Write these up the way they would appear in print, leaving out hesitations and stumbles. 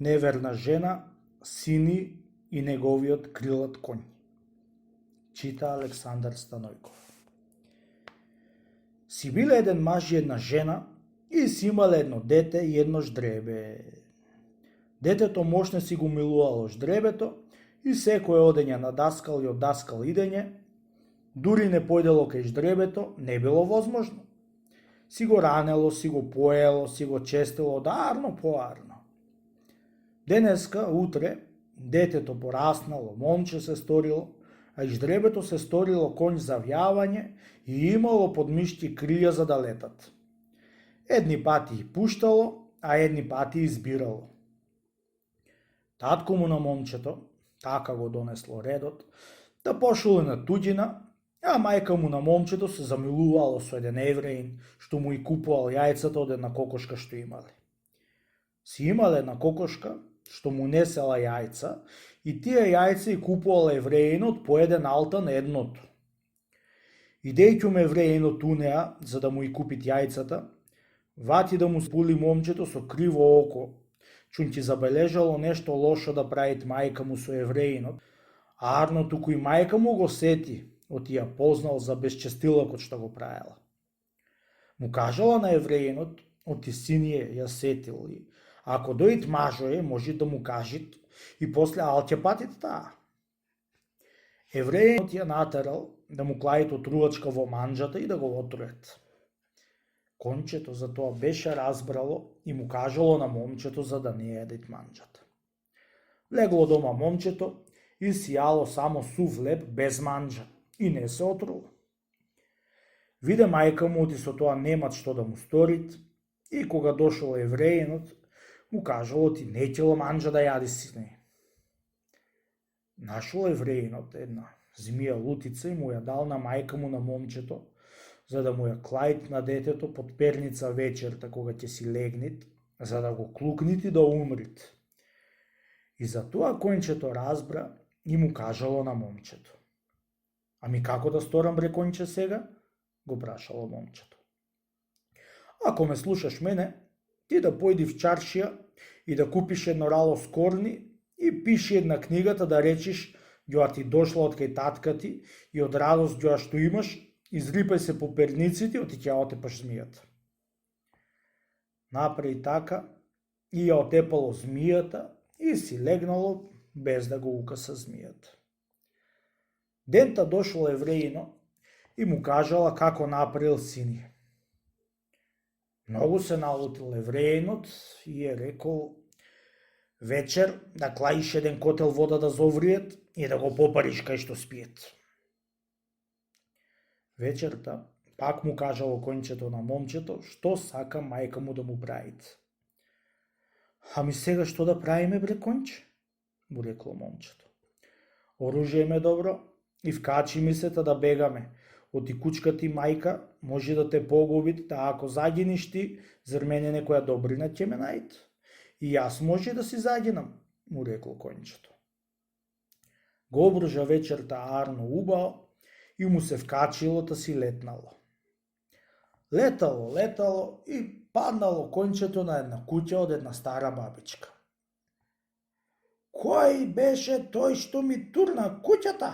неверна жена, сини и неговиот крилат коњ. Чита Александар Станојков. Си биле еден маж и една жена и си имале едно дете и едно ждребе. Детето мощно си го милувало ждребето и секој одење на даскал и од даскал идење, дури не појдело кај ждребето, не било возможно. Си го ранело, си го поело, си го честило дарно поарно. Денеска, утре, детето пораснало, момче се сторило, а и ждребето се сторило коњ за вјавање и имало под мишти крилја за да летат. Едни пати и пуштало, а едни пати избирало. Татко му на момчето, така го донесло редот, да пошло на туѓина, а мајка му на момчето се замилувало со еден евреин, што му и купувал јајцата од една кокошка што имале. Си имале една кокошка, што му несела јајца, и тие јајца и купувала евреинот по еден алта на едното. Идејќум евреинот унеа, за да му и купит јајцата, вати да му спули момчето со криво око, чун ќе забележало нешто лошо да правит мајка му со евреинот, а арно туку и мајка му го сети, оти ја познал за безчестилокот што го правила. Му кажала на евреинот, оти синие ја сетил и ако дојд мажое, може да му кажит и после алќе патит таа. Евреинот ја натерал да му клајат отрувачка во манџата и да го отрует. Кончето за тоа беше разбрало и му кажало на момчето за да не једет манџата. Легло дома момчето и си јало само сув леб без манџа и не се отруло. Виде мајка му оти со тоа немат што да му сторит и кога дошол евреинот, му кажало ти не ќело манџа да јади сине. Нашол евреинот една змија лутица и му ја дал на мајка му на момчето, за да му ја клајт на детето под перница вечерта кога ќе си легнит, за да го клукнит и да умрит. И за тоа кончето разбра и му кажало на момчето. Ами како да сторам бре конче сега? Го прашало момчето. Ако ме слушаш мене, ти да појди в чаршија и да купиш едно рало скорни и пиши една книгата да речиш ѓоа ти дошла од кај татка ти и од радост ѓоа што имаш, изрипај се по перниците и ќе ја отепаш змијата. Направи така и ја отепало змијата и си легнало без да го укаса змијата. Дента дошло евреино и му кажала како направил сиње. Многу се налутил евреинот и е рекол вечер да клаиш еден котел вода да зовриет и да го попариш кај што спиет. Вечерта пак му кажало кончето на момчето што сака мајка му да му правит. Ами сега што да правиме бре конче? Му рекло момчето. Оружје ме добро и вкачи ми се да бегаме. Оти кучка ти мајка може да те погубит, да ако загиниш ти, зар мене некоја добрина ќе ме најд. И јас може да си загинам, му рекло кончето. Го обружа вечерта арно убао и му се вкачило та си летнало. Летало и паднало кончето на една куќа од една стара бабичка. Кој беше тој што ми турна куќата?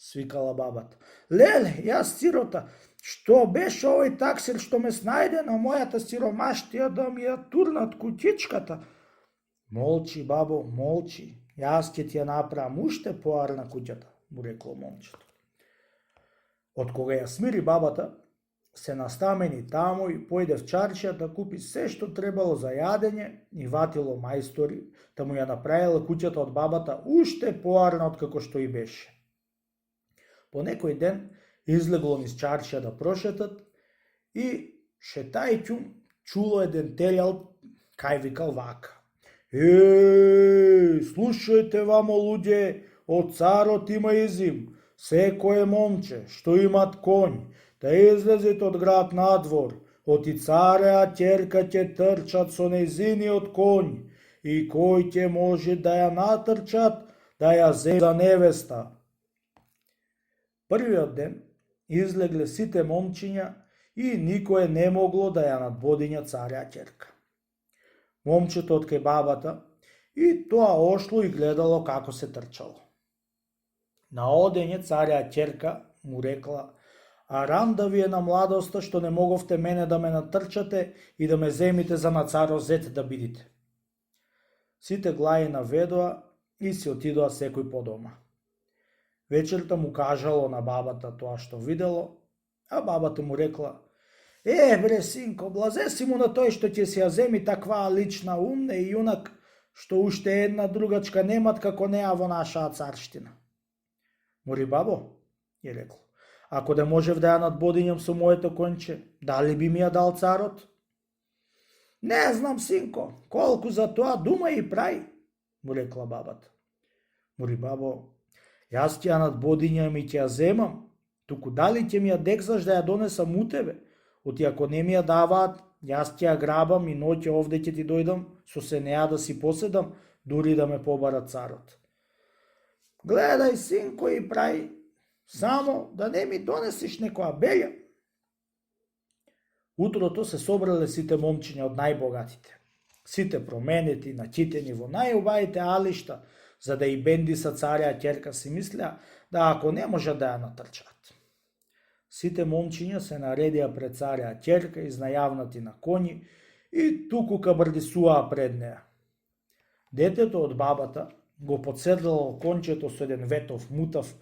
Свикала бабата. Леле, јас сирота, што беше овој таксир што ме снајде на мојата сиромаштија да ми ја турнат куќичката? Молчи, бабо, молчи, јас ќе ти ја направам уште поарна куќата, му рекло момчето. Од кога ја смири бабата, се настамени тамо и појде в чаршија да купи се што требало за јадење и ватило мајстори, да му ја направила куќата од бабата уште поарна од како што и беше. По некој ден излегло низ чаршија да прошетат и шетајќум чуло еден телјал кај викал вака. Слушајте вамо луѓе, од царот има изим, секое момче што имат коњ, да излезет од град надвор, оти цареа ќерка ќе трчат со нејзиниот коњ и кој ќе може да ја натрчат, да ја земе за невеста. Првиот ден излегле сите момчиња и никое не могло да ја надбодиња цареа ќерка. Момчето од кај бабата и тоа ошло и гледало како се трчало. На одење царја ќерка му рекла: "Арам да ви е на младоста што не моговте мене да ме натрчате и да ме земите за на царов зет да бидите." Сите глаи наведоа и си отидоа секој по дома. Вечерта му кажало на бабата тоа што видело, а бабата му рекла: бре, синко, блазе си му на тој што ќе си ја земи таква лична, умна и јунак, што уште една другачка немат како неа во нашаа царштина." "Мори, бабо," ја рекло, "ако да можев да ја надбодињам со моето конче, дали би ми ја дал царот?" "Не знам, синко, колку за тоа дума и прај," му рекла бабата. "Мори, бабо, јас ќе ја надбодињам и ќе ја земам, туку дали ќе ми ја дексаш да ја донесам у тебе? Оти ако не ми ја даваат, јас ќе ја грабам и ноќе овде ќе ти дојдам со се неа да си поседам, дури да ме побара царот." "Гледај, синко, и прај, само да не ми донесиш некоја белја." Утрото се собрале сите момчиња од најбогатите. Сите променети, начитени во најубавите алишта, за да и бендиса царја ќерка си мислеа да ако не може да ја натрчаат. Сите момчиња се наредија пред царја ќерка изнајавнати на коњи и туку кабрдисуаа пред неа. Детето од бабата го подседлало кончето со еден ветов мутав,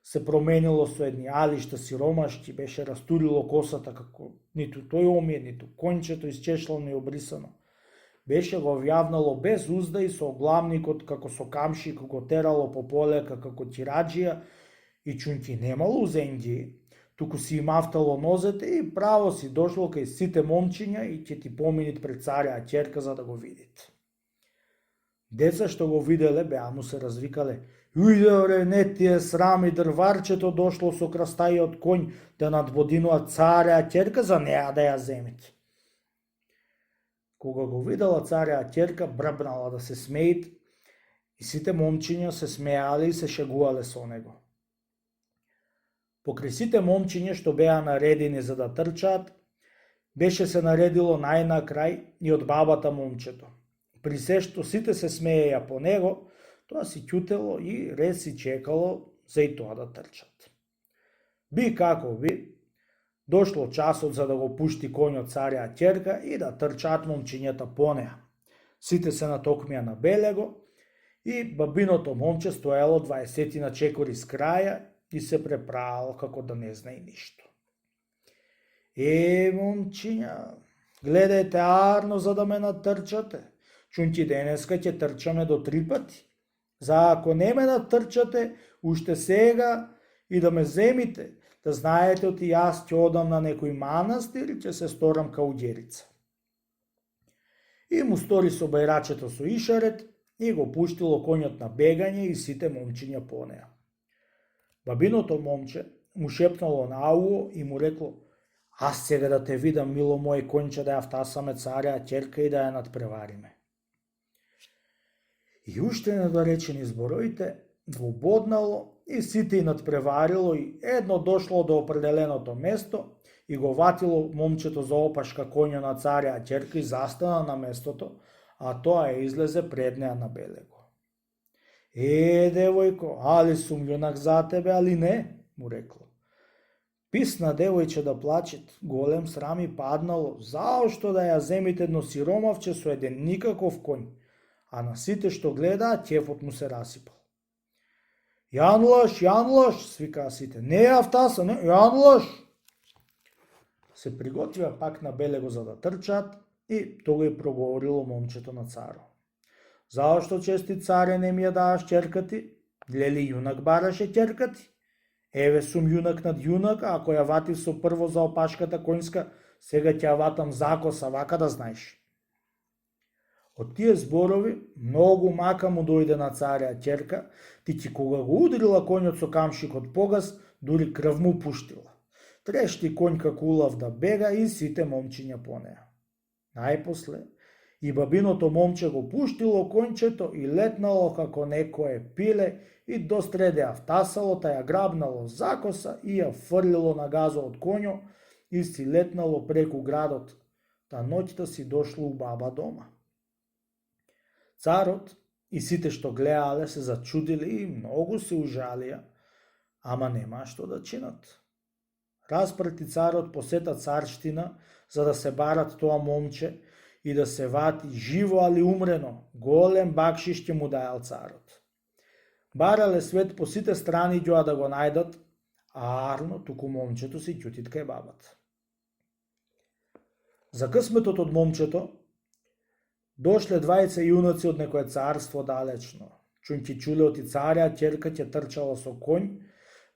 се променило со едни алишта сиромашки, беше растурило косата како ниту тој омие, ниту кончето исчешлано и обрисано. Беше го вјавнало без узда и со огламникот како со камшик го терало по полека како тираџија и чунки немало узенџи, туку си имавтало нозете и право си дошло кај сите момчиња и ќе ти поминит пред царја ќерка за да го видит. Деца што го виделе беа му се развикале: "Ујде, не ти е срам и дрварчето дошло со крастајот конј да надбодинува царја ќерка за неа да ја земит." Кога го видела царја ќерка, брбнала да се смеит и сите момчиња се смеале и се шегувале со него. Покрај сите момчиња што беа наредени за да трчаат, беше се наредило најнакрај и од бабата момчето. При се што сите се смееја по него, тоа си ќутело и ред си чекало за и тоа да трчат. Би како би, дошло часот за да го пушти конјот царја ќерка и да трчаат момчињата по неа. Сите се натокмија на белего и бабиното момче стоело 20 чекори с краја и се преправало како да не знае ништо. Момчиња, гледајте арно за да ме натрчате. Чунки денеска ќе трчаме до 3 пати. За ако не ме натрчате, уште сега и да ме земите, да знаете оти јас ќе одам на некој манастир и ќе се сторам кауѓерица. И му стори со бајрачето со ишарет и го пуштило конјот на бегање и сите момчиња по неа. Бабиното момче му шепнало на ауо и му рекло: "Аз сега да те видам, мило мој конче, да ја втасаме царја ќерка и да ја надпревариме." И уште недоречени зборовите го боднало и сите и надпреварило и едно дошло до определеното место и го ватило момчето за опашка коња на царја ќерка и застана на местото, а тоа излезе пред неа на белего. Девојко, али сум јунак за тебе, али не," му рекло. Писна девојче да плачет, голем срам и паднало, заошто да ја земите едно сиромавче со еден никаков конј, а на сите што гледаа ќефот му се расипал. Јан лош, свикаа сите, не ја втаса, не, Јан лош. Се приготвија пак на белего за да трчаат и тогаш проговорило момчето на царо: "Заошто, чести царе, не ми ја даваш ќерка ти? Лели јунак бараше ќерка ти? Еве сум јунак над јунак, ако ја ватив со прво за опашката конјска, сега ќе ја ватам закоса, вака да знаеш." Од тие зборови многу мака му дојде на царја ќерка, тики кога го удрила конјот со камшикот погас, дури крв му пуштила. Трешти конј како улав да бега и сите момчиња по неа. Најпосле и бабиното момче го пуштило кончето и летнало како некое пиле и до среде ја втасало, та ја грабнало закоса и ја фрлило на газо од коњо и си летнало преку градот, та ноќта си дошло у баба дома. Царот и сите што гледале се зачудиле и многу се ужалија, ама немаа што да чинат. Распрети царот посета царштина за да се барат тоа момче и да се вати живо али умрено, голем бакшиш ќе му дајал царот. Барале свет по сите страни ѓоа да го најдат, а арно туку момчето си ќутит кај бабата. За късметот од момчето, дошле двајца јунаци од некое царство далечно. Чунки чуле оти царја, ќерка ќе трчала со конј,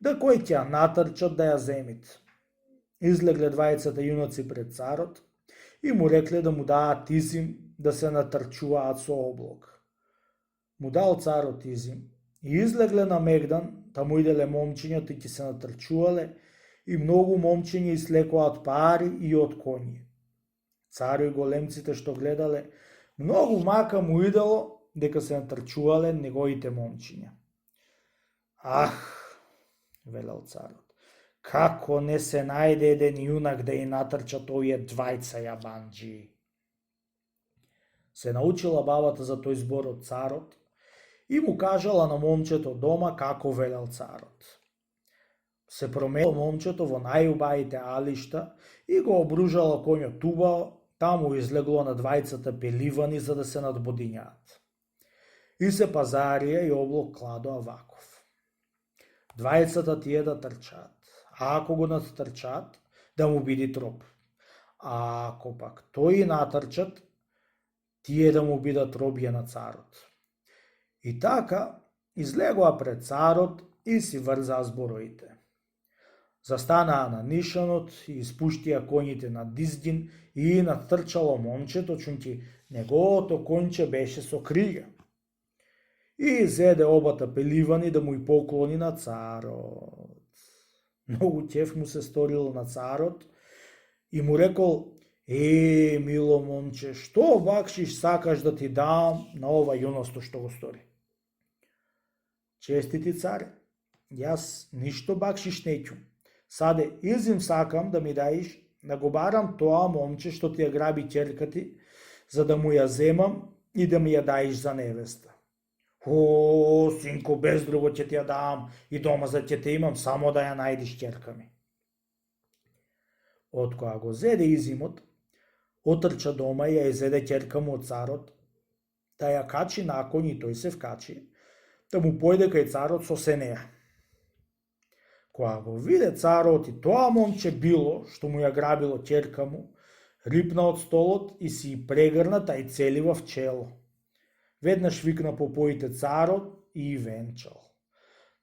да кој ќе ја натрчат да ја земит. Излегле двајцата јунаци пред царот и му рекле да му даат изим да се натрчуваат со облог. Му дал царот изим и излегле на Мегдан, таму иделе момчињата и ќе се натрчувале и многу момчиња ислекоа од пари и од коњи. Царо и големците што гледале, многу мака му идело дека се натрчувале неговите момчиња. Ах, велел царот, како не се најде еден јунак да и натрчат овие двајца јабанџи. Се научила бабата за тој збор од царот и му кажала на момчето дома како велел царот. Се променило момчето во најубавите алишта и го обружала коњот тубао, таму излегло на двајцата пеливани за да се надбодињаат. И се пазарија и облог кладоа ваков. Двајцата тие да трчаат, а ако го надтрчаат, да му биде троп. А ако пак тој натрчат, тие да му бидат робија на царот. И така излегоа пред царот и си врзаа збороите. Застанаа на нишанот и испуштија коњите на диздин и натрчало момчето, чунки неговото конче беше со крилја. И зеде обата пеливани да му и поклони на царот. Многу ќеф му се сторило на царот и му рекол: мило момче, што бакшиш сакаш да ти дам на ова јуносто што го стори? Честити царе, јас ништо бакшиш неќу. Саде изим сакам да ми даиш да го барам тоа момче што ти ја граби ќерка ти, за да му ја земам и да ми ја даиш за невеста. Синко, без друго ќе ти ја дам и дома за ќе те имам, само да ја најдиш ќерка ми. Од која го зеде изимот, отрча дома и ја изеде ќерка му од царот, да ја качи на коњ и тој се вкачи, да му појде кај царот со сенеја. Која го виде царот и тоа момче било, што му ја грабило ќерка му, рипна од столот и си и прегрна тај целива в чело. Веднаш викна по поите царот и венчал.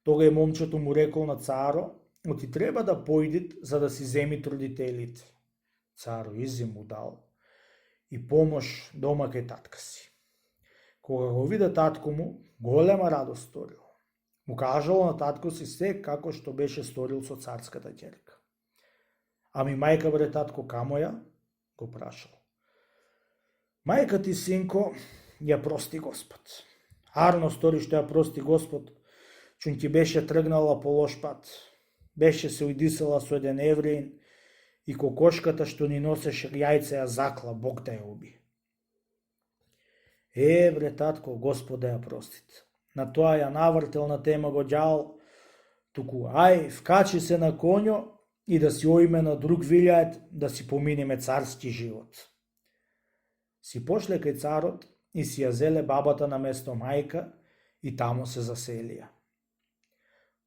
Тога и момчето му рекол на царо, оти треба да појдит за да си земит родителите. Царо изим му дал и помош дома кај татка си. Кога го виде татко му, голема радост сторил. Му кажало на татко си се како што беше сторил со царската ќерка. Ами мајка, бре татко, камо ја? Го прашал. Мајка ти, синко, ја прости Господ. Арно стори што ја прости Господ, чунки беше тргнала по лош пат. Беше се ујдисала со еден евреин и кокошката што ни носеше јајце ја закла, Бог да ја уби. Бре татко, Господ да ја простит. На тоа ја навртел на тема го ѓавол, туку ај, вкачи се на коњо и да си оиме на друг вилјајт, да си поминеме царски живот. Си пошле кај царот и си ја зеле бабата на место мајка и тамо се заселија.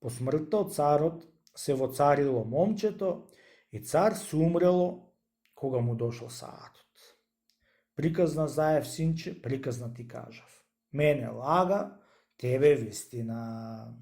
По смртта од царот се воцарило момчето и цар се умрело кога му дошол саатот. Приказна заев, синче, приказна ти кажав. Мене лага, тебе вистина.